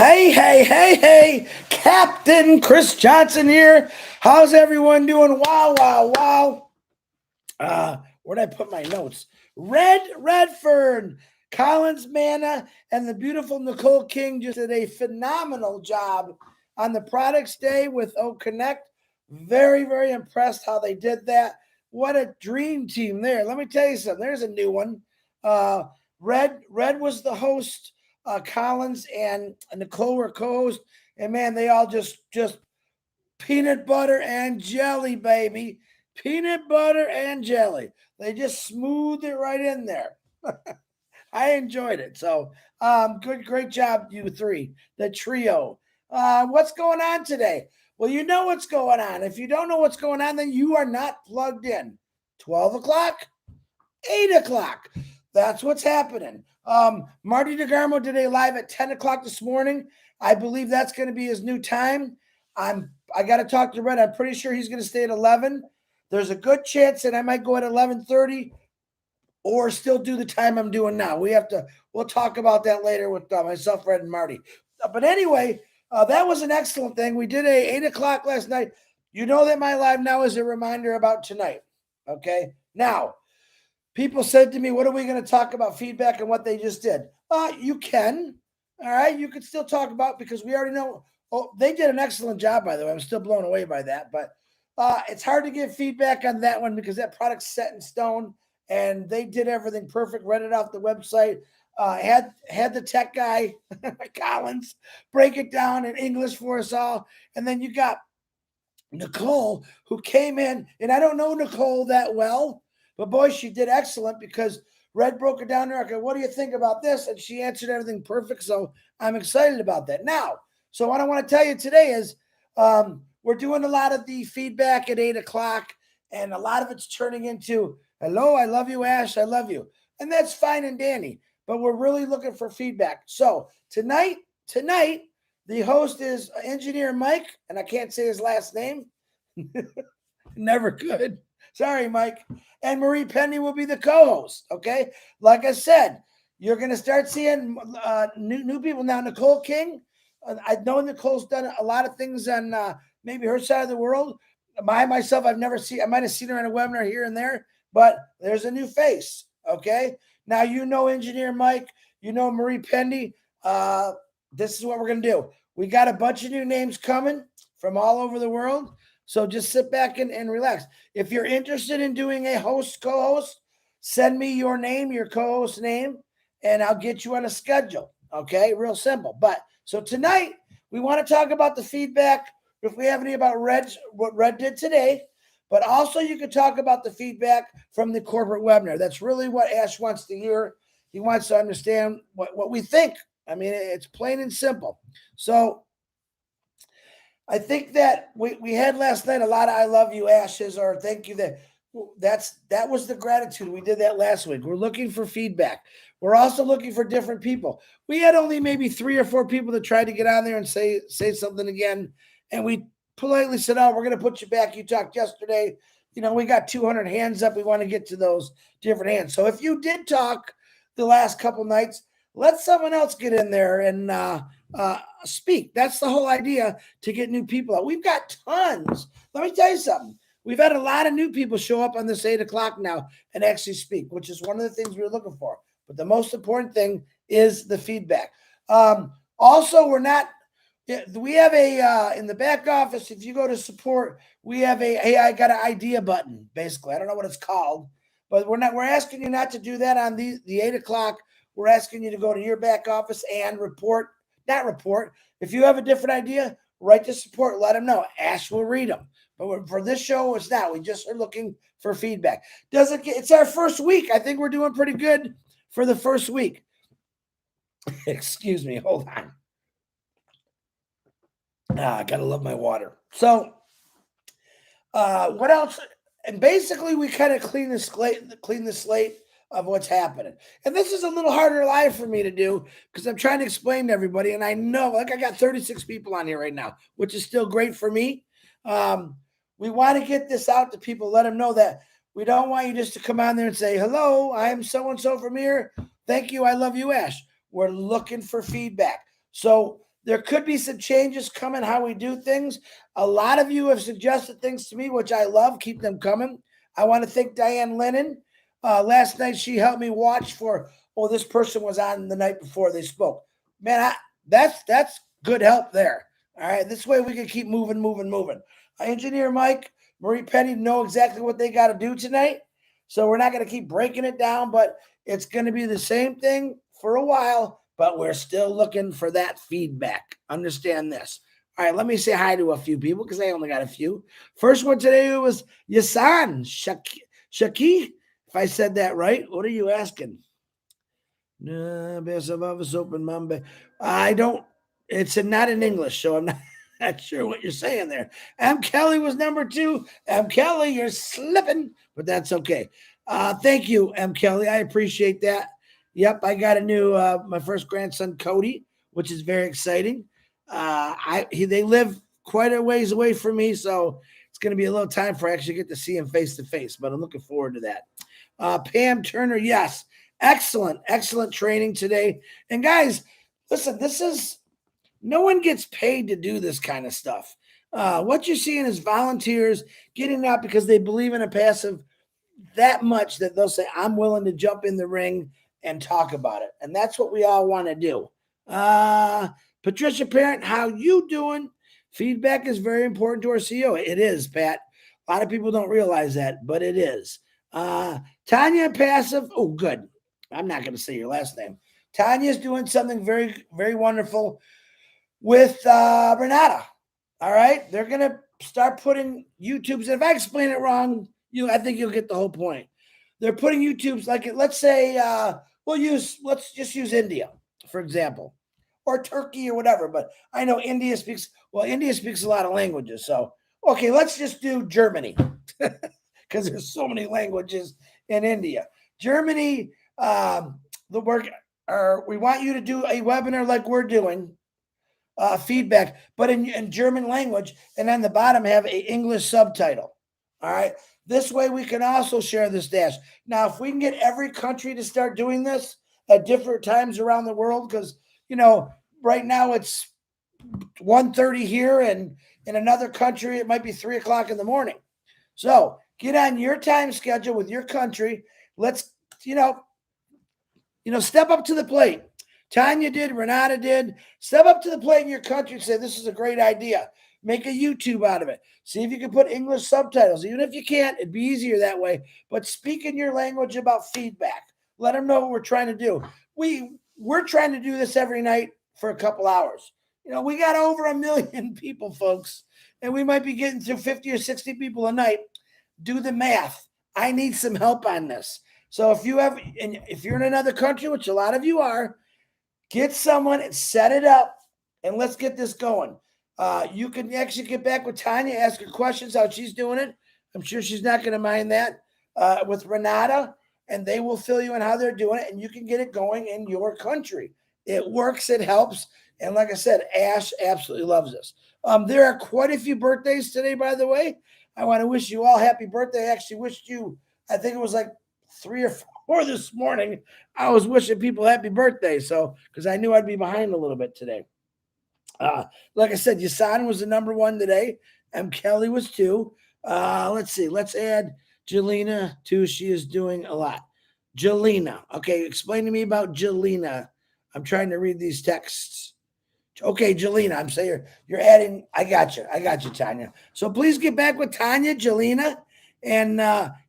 Hey, Captain Chris Johnson here. How's everyone doing? Wow. Where'd I put my notes? Redfern, Collins Manna, and the beautiful Nicole King just did a phenomenal job on the Products Day with O Connect. Very impressed how they did that. What a dream team there. Let me tell you something. There's a new one. Red was the host. Collins and Nicole were co-host, and man, they all just peanut butter and jelly, baby. Peanut butter and jelly. They just smoothed it right in there. I enjoyed it. So, great job, you three, the trio. What's going on today? Well, you know what's going on. If you don't know what's going on, then you are not plugged in. 12 o'clock, 8 o'clock. That's what's happening. Marty DeGarmo did a live at 10 o'clock this morning. I believe that's going to be his new time. I got to talk to Red. I'm pretty sure he's going to stay at 11. There's a good chance that I might go at 11:30 or still do the time I'm doing now. We'll talk about that later with myself, Red, and Marty. But anyway, that was an excellent thing. We did a 8 o'clock last night. You know that my live now is a reminder about tonight. Okay. Now, people said to me, what are we going to talk about feedback and what they just did? You can. All right. You could still talk about, because we already know. Oh, they did an excellent job, by the way. I'm still blown away by that. But it's hard to give feedback on that one because that product's set in stone and they did everything perfect. Read it off the website. Had the tech guy, Collins, break it down in English for us all. And then you got Nicole, who came in, and I don't know Nicole that well, but boy, she did excellent because Red broke it down there. Okay, what do you think about this? And she answered everything perfect. So I'm excited about that. Now, so what I want to tell you today is we're doing a lot of the feedback at 8 o'clock, and a lot of it's turning into, hello, I love you, Ash, I love you. And that's fine and dandy, but we're really looking for feedback. So tonight, the host is Engineer Mike, and I can't say his last name. Never could. Sorry, Mike. And Marie Penny will be the co-host. Okay. Like I said, you're going to start seeing new people now. Nicole King. I know Nicole's done a lot of things on maybe her side of the world. Myself, I might have seen her in a webinar here and there, but there's a new face. Okay. Now, Engineer Mike, Marie Penny. This is what we're going to do. We got a bunch of new names coming from all over the world. So just sit back and relax. If you're interested in doing a co-host, send me your name, your co-host name, and I'll get you on a schedule. Okay, real simple. But so tonight we want to talk about the feedback. If we have any about what Red did today, but also you could talk about the feedback from the corporate webinar. That's really what Ash wants to hear. He wants to understand what we think. I mean, it's plain and simple. So I think that we had last night a lot of I love you, Ashes, or thank you. That was the gratitude. We did that last week. We're looking for feedback. We're also looking for different people. We had only maybe 3 or 4 people that tried to get on there and say something again. And we politely said, oh, we're going to put you back. You talked yesterday. We got 200 hands up. We want to get to those different hands. So if you did talk the last couple nights, let someone else get in there and speak. That's the whole idea, to get new people out. We've got tons. Let me tell you something. We've had a lot of new people show up on this 8 o'clock now and actually speak, which is one of the things we were looking for. But the most important thing is the feedback. Also, we have in the back office, if you go to support, we have hey, I got an idea button, basically. I don't know what it's called, but we're asking you not to do that on the 8 o'clock. We're asking you to go to your back office and not report. If you have a different idea, write to support, let them know. Ash will read them. But for this show, it's not. We just are looking for feedback. It's our first week. I think we're doing pretty good for the first week. Excuse me. Hold on. I got to love my water. So what else? And basically, we kind of clean the slate of what's happening. And this is a little harder live for me to do because I'm trying to explain to everybody. And I know, I got 36 people on here right now, which is still great for me. We want to get this out to people, let them know that we don't want you just to come on there and say, hello, I'm so-and-so from here. Thank you. I love you, Ash. We're looking for feedback. So There could be some changes coming how we do things. A lot of you have suggested things to me, which I love. Keep them coming. I want to thank Diane Lennon. Last night she helped me watch for, this person was on the night before they spoke. Man, that's good help there. All right, this way we can keep moving. Engineer Mike, Marie Penny know exactly what they got to do tonight. So we're not going to keep breaking it down, but it's going to be the same thing for a while, but we're still looking for that feedback. Understand this. All right, let me say hi to a few people because I only got a few. First one today was Yasan Shaki. If I said that right, what are you asking? I don't. It's not in English, so I'm not sure what you're saying there. M. Kelly was number 2. M. Kelly, you're slipping, but that's okay. Thank you, M. Kelly. I appreciate that. Yep, I got a new my first grandson, Cody, which is very exciting. They live quite a ways away from me, so it's going to be a little time for I actually get to see him face to face. But I'm looking forward to that. Pam Turner, yes, excellent training today. And guys, listen, no one gets paid to do this kind of stuff. What you're seeing is volunteers getting out because they believe in Onpassive that much that they'll say, I'm willing to jump in the ring and talk about it. And that's what we all want to do. Patricia Parent, how you doing? Feedback is very important to our CEO. It is, Pat. A lot of people don't realize that, but it is. Tanya Passive. Oh, good. I'm not going to say your last name. Tanya's doing something very, very wonderful with Renata. All right. They're going to start putting YouTubes. If I explain it wrong, I think you'll get the whole point. They're putting YouTubes like it. Let's say let's just use India, for example, or Turkey or whatever. But I know India speaks a lot of languages. So, okay, let's just do Germany because there's so many languages in India. Germany, we want you to do a webinar like we're doing, feedback, but in German language, and on the bottom have a English subtitle. All right. This way we can also share this dash. Now, if we can get every country to start doing this at different times around the world, because, right now it's 1:30 here, and in another country, it might be 3:00 in the morning. So get on your time schedule with your country. Let's, step up to the plate. Tanya did, Renata did. Step up to the plate in your country and say, this is a great idea. Make a YouTube out of it. See if you can put English subtitles. Even if you can't, it'd be easier that way. But speak in your language about feedback. Let them know what we're trying to do. We're trying to do this every night for a couple hours. We got over 1 million people, folks, and we might be getting through 50 or 60 people a night. Do the math. I need some help on this. So if you're in another country, which a lot of you are, get someone and set it up, and let's get this going. You can actually get back with Tanya, ask her questions, how she's doing it. I'm sure she's not going to mind that. With Renata, and they will fill you in how they're doing it, and you can get it going in your country. It works, it helps, and like I said, Ash absolutely loves this. There are quite a few birthdays today, by the way. I want to wish you all happy birthday. I actually wished you, I think it was like 3 or 4 this morning. I was wishing people happy birthday, so because I knew I'd be behind a little bit today. Like I said, Yasan was the number 1 today. M. Kelly was 2. Let's see. Let's add Jelena too. She is doing a lot. Jelena. Okay, explain to me about Jelena. I'm trying to read these texts. Okay, Jelena. I'm saying you're adding. I got you, Tanya. So please get back with Tanya, Jelena, and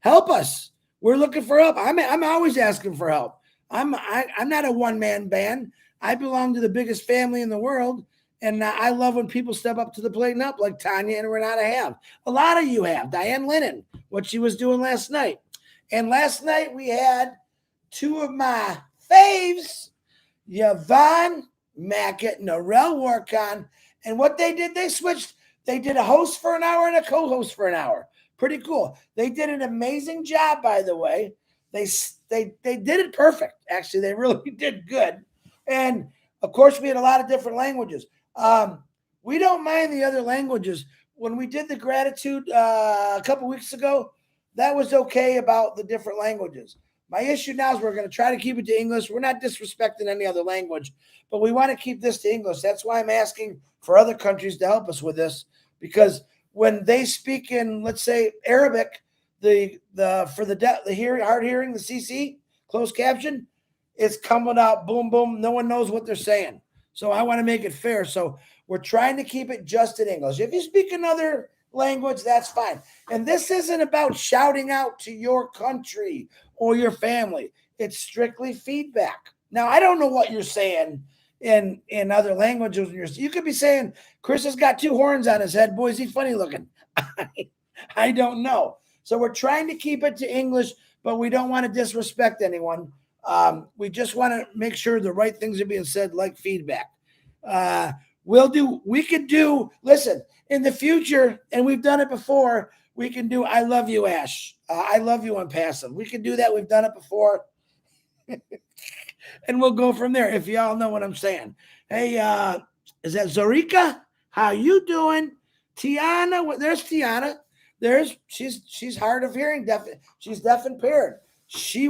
help us. We're looking for help. I'm always asking for help. I'm not a one-man band. I belong to the biggest family in the world. And I love when people step up to the plate and up like Tanya and Renata have. A lot of you have. Diane Lennon, what she was doing last night. And last night we had 2 of my faves, Yvonne Mackett and Narelle Warcon. And what they did, they switched. They did a host for an hour and a co-host for an hour. Pretty cool. They did an amazing job, by the way. They did it perfect. Actually, they really did good. And, of course, we had a lot of different languages. We don't mind the other languages. When we did the gratitude a couple weeks ago, that was okay about the different languages. My issue now is we're going to try to keep it to English. We're not disrespecting any other language, but we want to keep this to English. That's why I'm asking for other countries to help us with this, because when they speak in, let's say, Arabic, the hard hearing, the CC, closed caption, it's coming out boom, boom. No one knows what they're saying. So I want to make it fair. So we're trying to keep it just in English. If you speak another language, that's fine. And this isn't about shouting out to your country or your family. It's strictly feedback. Now, I don't know what you're saying in other languages. You could be saying, Chris has got 2 horns on his head. Boy, is he funny looking. I don't know. So we're trying to keep it to English, but we don't want to disrespect anyone. We just want to make sure the right things are being said, like feedback. Listen, in the future, and we've done it before, we can do I love you, Ash. I love you, Onpassive. We can do that. We've done it before. And we'll go from there, if y'all know what I'm saying. Hey, is that Zorika? How you doing? Tiana, there's Tiana. She's hard of hearing, she's deaf impaired. She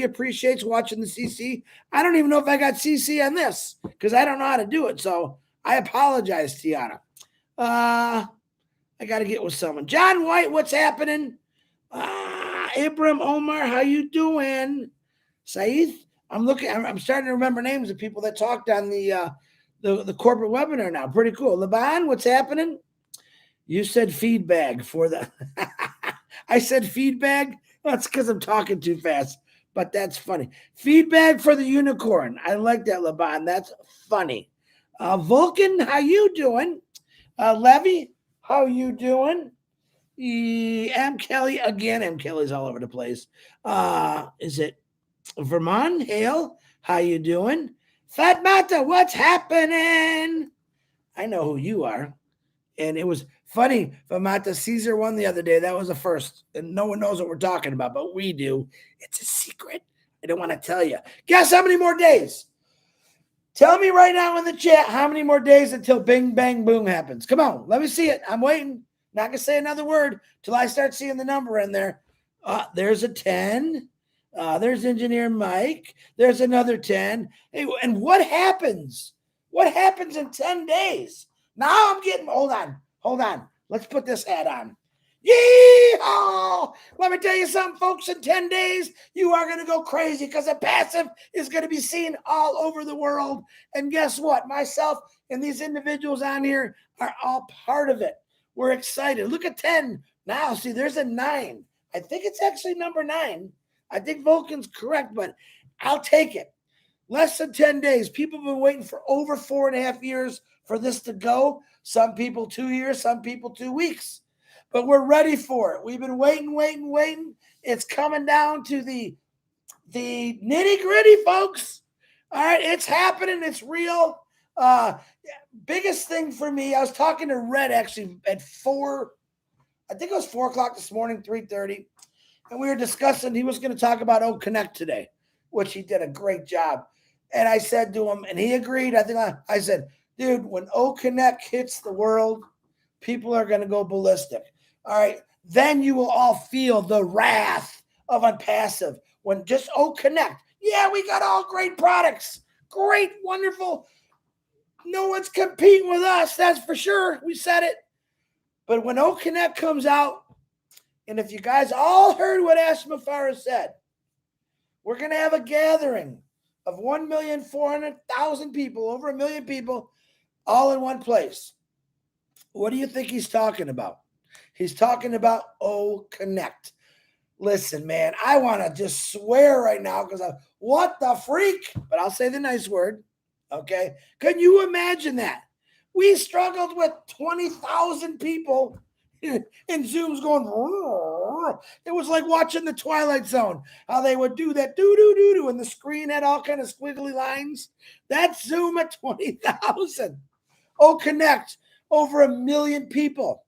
appreciates watching the CC. I don't even know if I got CC on this because I don't know how to do it. So I apologize, Tiana. I got to get with someone. John White, what's happening? Abram Omar, how you doing? Saeed, I'm starting to remember names of people that talked on the corporate webinar now. Pretty cool. Laban, what's happening? You said feedback for the. I said feedback. That's because I'm talking too fast, but that's funny. Feedback for the unicorn. I like that, Laban. That's funny. Vulcan, how you doing? Levy, how you doing? M. Kelly, again, M. Kelly's all over the place. Is it Vermont? Hale, how you doing? Fat Mata, what's happening? I know who you are. And it was funny. Famata Caesar won the other day. That was a first. And no one knows what we're talking about, but we do. It's a secret. I don't want to tell you. Guess how many more days? Tell me right now in the chat how many more days until Bing Bang Boom happens. Come on. Let me see it. I'm waiting. Not going to say another word till I start seeing the number in there. There's a 10. There's Engineer Mike. There's another 10. Hey, and what happens? What happens in 10 days? Now I'm getting, hold on. Let's put this ad on. Yeehaw! Let me tell you something, folks. In 10 days, you are going to go crazy because Onpassive is going to be seen all over the world. And guess what? Myself and these individuals on here are all part of it. We're excited. Look at 10. Now, see, there's a 9. I think it's actually number 9. I think Vulcan's correct, but I'll take it. Less than 10 days. People have been waiting for over 4.5 years for this to go. Some people 2 years, some people 2 weeks. But we're ready for it. We've been waiting. It's coming down to the nitty-gritty, folks. All right, it's happening. It's real. Biggest thing for me, I was talking to Red actually at 4, I think it was 4 o'clock this morning, 3:30. And we were discussing, he was going to talk about OConnect today, which he did a great job. And I said to him, and he agreed. I said, dude, when OConnect hits the world, people are going to go ballistic. All right. Then you will all feel the wrath of Onpassive when just OConnect. Yeah, we got all great products. Great, wonderful. No one's competing with us. That's for sure. We said it. But when OConnect comes out, and if you guys all heard what Ash Mafara said, we're going to have a gathering of 1,400,000 people, over 1 million people, all in one place. What do you think he's talking about? He's talking about OConnect. Listen, man, I want to just swear right now because what the freak? But I'll say the nice word, okay? Can you imagine that? We struggled with 20,000 people and Zoom's going, it was like watching the Twilight Zone, how they would do that do, and the screen had all kind of squiggly lines. That's Zoom at 20,000. OConnect, over 1 million people.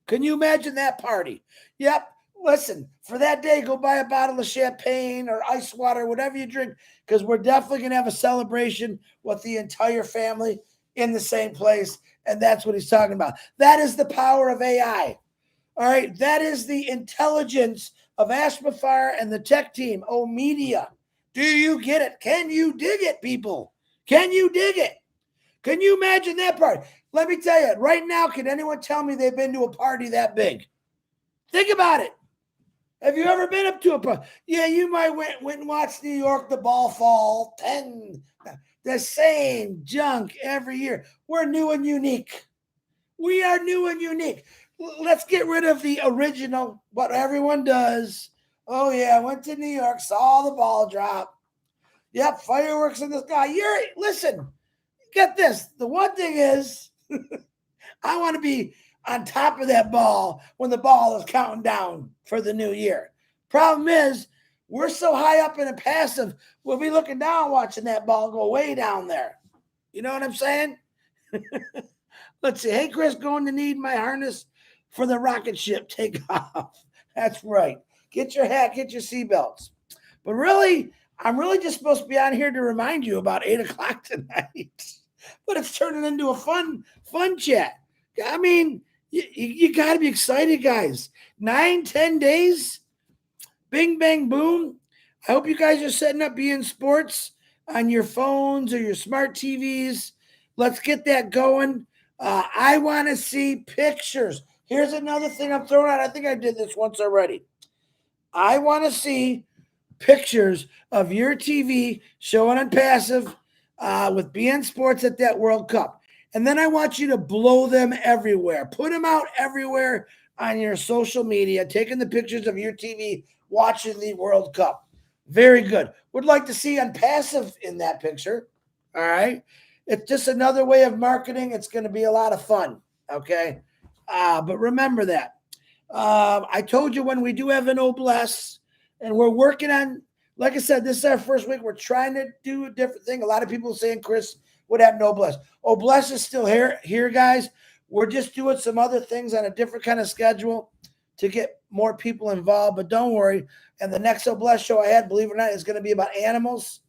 Can you imagine that party? Yep. Listen, for that day, go buy a bottle of champagne or ice water, whatever you drink, because we're definitely going to have a celebration with the entire family in the same place. And that's what he's talking about. That is the power of AI. All right. That is the intelligence of Ashmafire and the tech team, Media. Do you get it? Can you dig it, people? Can you dig it? Can you imagine that part? Let me tell you, right now, can anyone tell me they've been to a party that big? Think about it. Have you ever been up to a party? Yeah, you might went and watched New York, the ball fall, 10, the same junk every year. We're new and unique. We are new and unique. Let's get rid of the original, what everyone does. Oh, yeah, I went to New York, saw the ball drop. Yep, fireworks in the sky. Listen, get this. The one thing is, I want to be on top of that ball when the ball is counting down for the new year. Problem is, we're so high up in a passive, we'll be looking down watching that ball go way down there. You know what I'm saying? Let's see. Hey, Chris, going to need my harness for the rocket ship takeoff. That's right. Get your hat, get your seatbelts. But really, I'm really just supposed to be on here to remind you about 8 o'clock tonight. But it's turning into a fun chat. I mean, you got to be excited, guys. 9-10 days. Bing, bang, boom. I hope you guys are setting up beIN Sports on your phones or your smart TVs. Let's get that going. I want to see pictures. Here's another thing I'm throwing out. I think I did this once already. I want to see pictures of your TV showing Onpassive with beIN Sports at that World Cup. And then I want you to blow them everywhere. Put them out everywhere on your social media, taking the pictures of your TV watching the World Cup. Very good. Would like to see Onpassive in that picture. All right. It's just another way of marketing. It's going to be a lot of fun. Okay. But remember that. I told you when we do have an Obless, and we're working on, like I said, this is our first week. We're trying to do a different thing. A lot of people saying, Chris, what happened to Obless? Obless is still here, guys. We're just doing some other things on a different kind of schedule to get more people involved. But don't worry. And the next Obless show I had, believe it or not, is going to be about animals.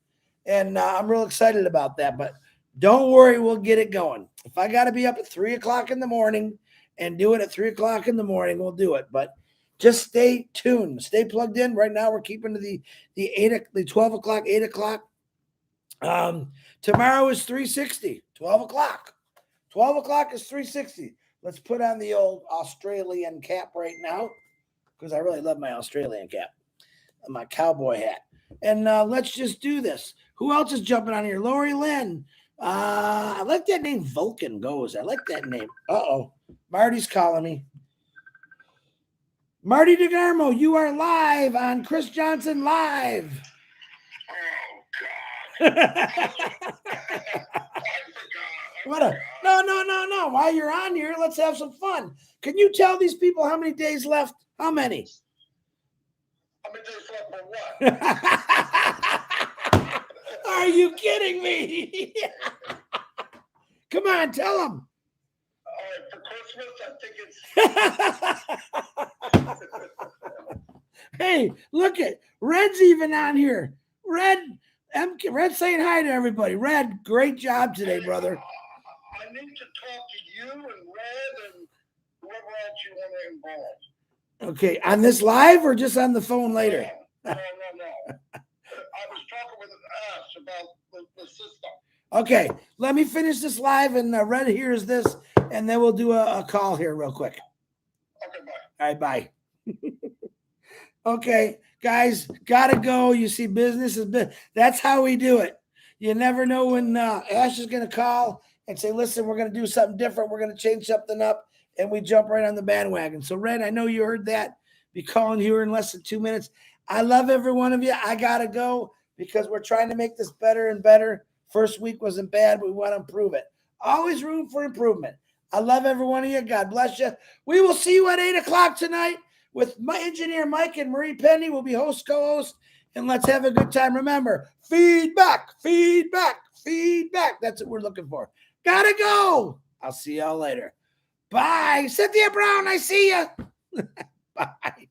And I'm real excited about that. But don't worry, we'll get it going. If I got to be up at 3 o'clock in the morning and do it at 3 o'clock in the morning, we'll do it. But just stay tuned. Stay plugged in. Right now, we're keeping to the 12 o'clock, 8 o'clock. Tomorrow is 360, 12 o'clock. 12 o'clock is 360. Let's put on the old Australian cap right now because I really love my Australian cap and my cowboy hat. And let's just do this. Who else is jumping on here? Lori Lynn. I like that name, Vulcan Goes. I like that name. Uh-oh. Marty's calling me. Marty DeGarmo, you are live on Chris Johnson Live. Oh, God. No. While you're on here, let's have some fun. Can you tell these people how many days left? How many? How many days left for what? Are you kidding me? Come on, tell them. For Christmas, I think it's... Hey, look at Red's even on here. Red saying hi to everybody. Red, great job today, brother. I need to talk to you and Red and whoever else you want to involve. Okay, on this live or just on the phone later? No. I was talking with Ash about the system. Okay, let me finish this live, and Red hears this, and then we'll do a call here real quick. Okay, bye. All right, bye. Okay, guys, gotta go. You see, business is business. That's how we do it. You never know when Ash is going to call and say, listen, we're going to do something different. We're going to change something up, and we jump right on the bandwagon. So, Red, I know you heard that. Be calling here in less than 2 minutes. I love every one of you. I got to go because we're trying to make this better and better. First week wasn't bad, but we want to improve it. Always room for improvement. I love every one of you. God bless you. We will see you at 8 o'clock tonight with my engineer Mike and Marie Penny. Will be host, co-host, and let's have a good time. Remember, feedback. That's what we're looking for. Gotta go. I'll see y'all later. Bye. Cynthia Brown, I see you. Bye.